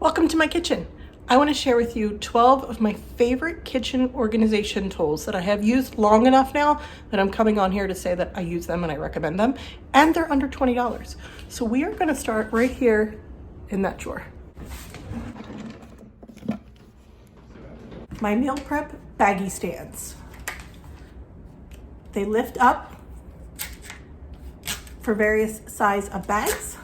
Welcome to my kitchen. I want to share with you 12 of my favorite kitchen organization tools that I have used long enough now that I'm coming on here to say that I use them and I recommend them, and they're under $20. So we are going to start right here in that drawer. My meal prep baggie stands. They lift up for various size of bags,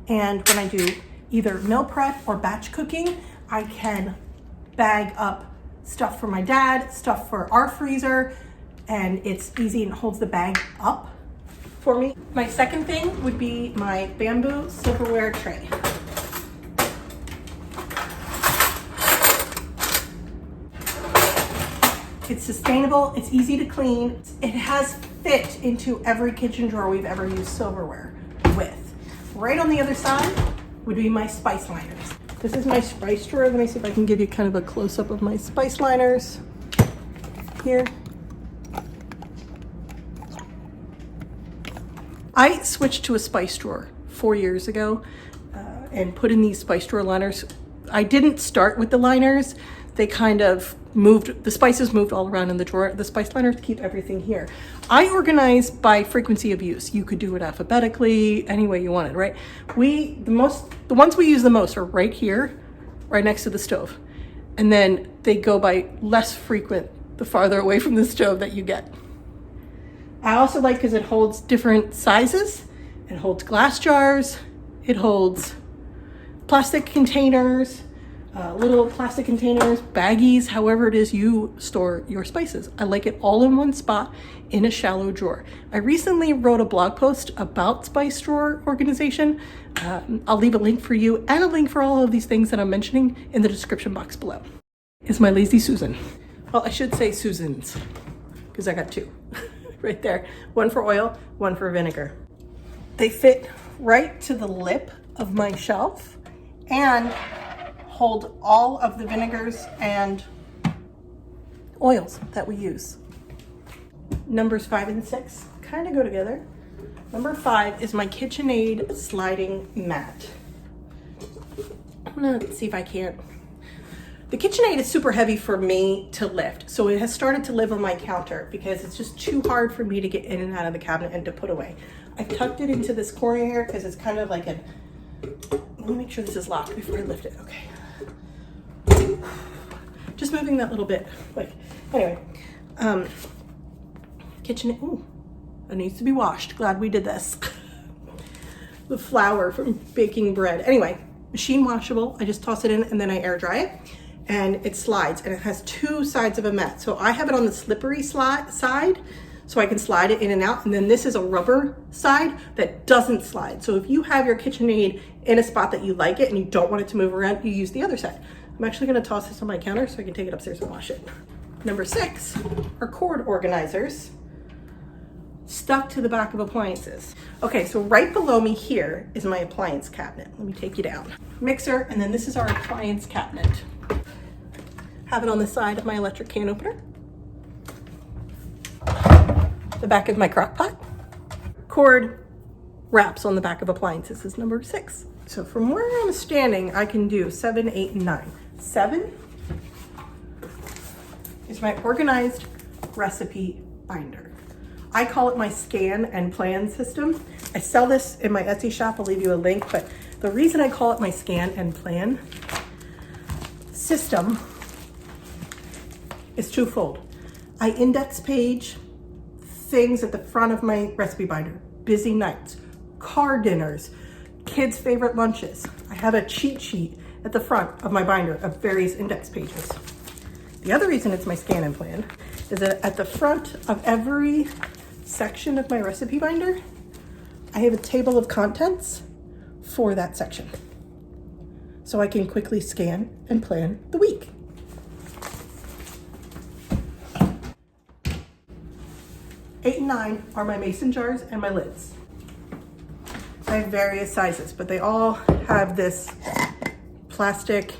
and when I do either meal prep or batch cooking, I can bag up stuff for my dad, stuff for our freezer, and it's easy and holds the bag up for me. My second thing would be my bamboo silverware tray. It's sustainable, it's easy to clean. It has fit into every kitchen drawer we've ever used silverware with. Right on the other side would be my spice liners. This is my spice drawer. Let me see if I can give you kind of a close-up of my spice liners here. I switched to a spice drawer 4 years ago and put in these spice drawer liners. I didn't start with the liners. They kind of moved, the spices moved all around in the drawer. The spice liners keep everything here. I organize by frequency of use. You could do it alphabetically, any way you wanted, right? The ones we use the most are right here, right next to the stove. And then they go by less frequent the farther away from the stove that you get. I also like because it holds different sizes. It holds glass jars. It holds plastic containers, little plastic containers, baggies, however it is you store your spices. I like it all in one spot in a shallow drawer. I recently wrote a blog post about spice drawer organization. I'll leave a link for you and a link for all of these things that I'm mentioning in the description box below. Is my Lazy Susan. Well, I should say Susans, because I got two right there. One for oil, one for vinegar. They fit right to the lip of my shelf and hold all of the vinegars and oils that we use. Numbers 5 and 6 kind of go together. Number 5 is my KitchenAid sliding mat. I'm gonna see if I can't. The KitchenAid is super heavy for me to lift, so it has started to live on my counter because it's just too hard for me to get in and out of the cabinet and to put away. I tucked it into this corner here because it's kind of like a, let me make sure this is locked before I lift it. Okay. Just moving that little bit. Like, anyway, KitchenAid, ooh, it needs to be washed. Glad we did this. The flour from baking bread. Anyway, machine washable. I just toss it in and then I air dry it, and it slides, and it has two sides of a mat. So I have it on the slippery side, so I can slide it in and out. And then this is a rubber side that doesn't slide. So if you have your KitchenAid in a spot that you like it and you don't want it to move around, you use the other side. I'm actually gonna toss this on my counter so I can take it upstairs and wash it. Number 6 are cord organizers stuck to the back of appliances. Okay, so right below me here is my appliance cabinet. Let me take you down. Mixer, and then this is our appliance cabinet. Have it on the side of my electric can opener. The back of my crock pot. Cord wraps on the back of appliances is number 6. So from where I'm standing, I can do 7, 8, and 9. 7 is my organized recipe binder. I call it my scan and plan system. I sell this in my Etsy shop. I'll leave you a link, but the reason I call it my scan and plan system is twofold. I index page things at the front of my recipe binder, busy nights, car dinners, kids' favorite lunches. I have a cheat sheet at the front of my binder of various index pages. The other reason it's my scan and plan is that at the front of every section of my recipe binder, I have a table of contents for that section. So I can quickly scan and plan the week. Eight and 9 are my mason jars and my lids. I have various sizes, but they all have this plastic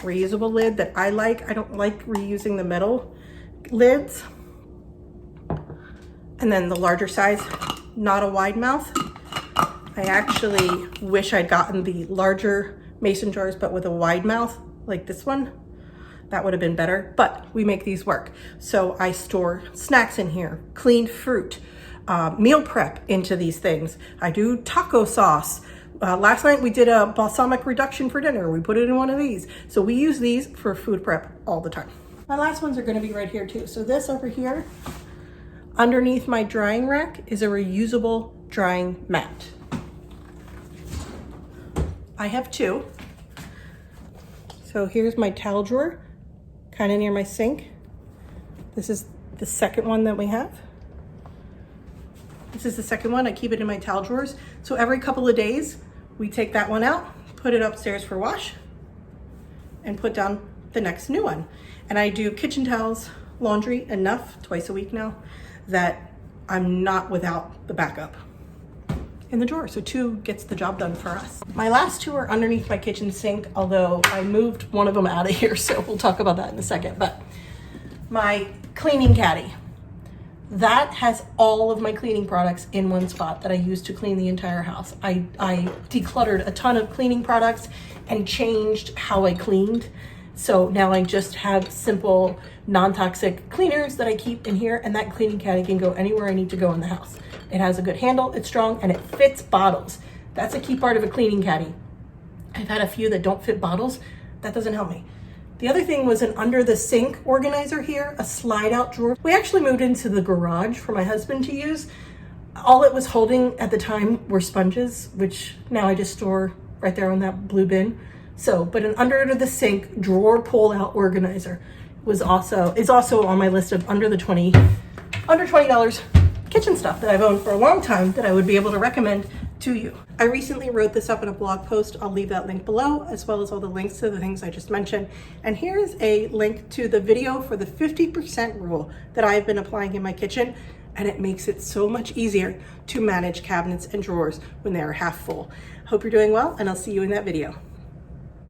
reusable lid that I like. I don't like reusing the metal lids. And then the larger size, not a wide mouth. I actually wish I'd gotten the larger mason jars, but with a wide mouth like this one. That would have been better, but we make these work. So I store snacks in here, cleaned fruit, meal prep into these things. I do taco sauce. Last night we did a balsamic reduction for dinner. We put it in one of these. So we use these for food prep all the time. My last ones are gonna be right here too. So this over here, underneath my drying rack, is a reusable drying mat. I have two. So here's my towel drawer, kind of near my sink. This is the second one that we have. This is the second one. I keep it in my towel drawers. So every couple of days, we take that one out, put it upstairs for wash, and put down the next new one. And I do kitchen towels, laundry enough twice a week now that I'm not without the backup in the drawer. So two gets the job done for us. My last two are underneath my kitchen sink, although I moved one of them out of here, so we'll talk about that in a second. But my cleaning caddy, that has all of my cleaning products in one spot that I use to clean the entire house. I decluttered a ton of cleaning products and changed how I cleaned. So now I just have simple, non-toxic cleaners that I keep in here, and that cleaning caddy can go anywhere I need to go in the house. It has a good handle, it's strong, and it fits bottles. That's a key part of a cleaning caddy. I've had a few that don't fit bottles. That doesn't help me. The other thing was an under the sink organizer here, a slide out drawer. We actually moved into the garage for my husband to use. All it was holding at the time were sponges, which now I just store right there on that blue bin. So, but an under the sink drawer pull out organizer is also on my list of under $20 kitchen stuff that I've owned for a long time that I would be able to recommend to you. I recently wrote this up in a blog post. I'll leave that link below, as well as all the links to the things I just mentioned. And here's a link to the video for the 50% rule that I've been applying in my kitchen, and it makes it so much easier to manage cabinets and drawers when they are half full. Hope you're doing well, and I'll see you in that video.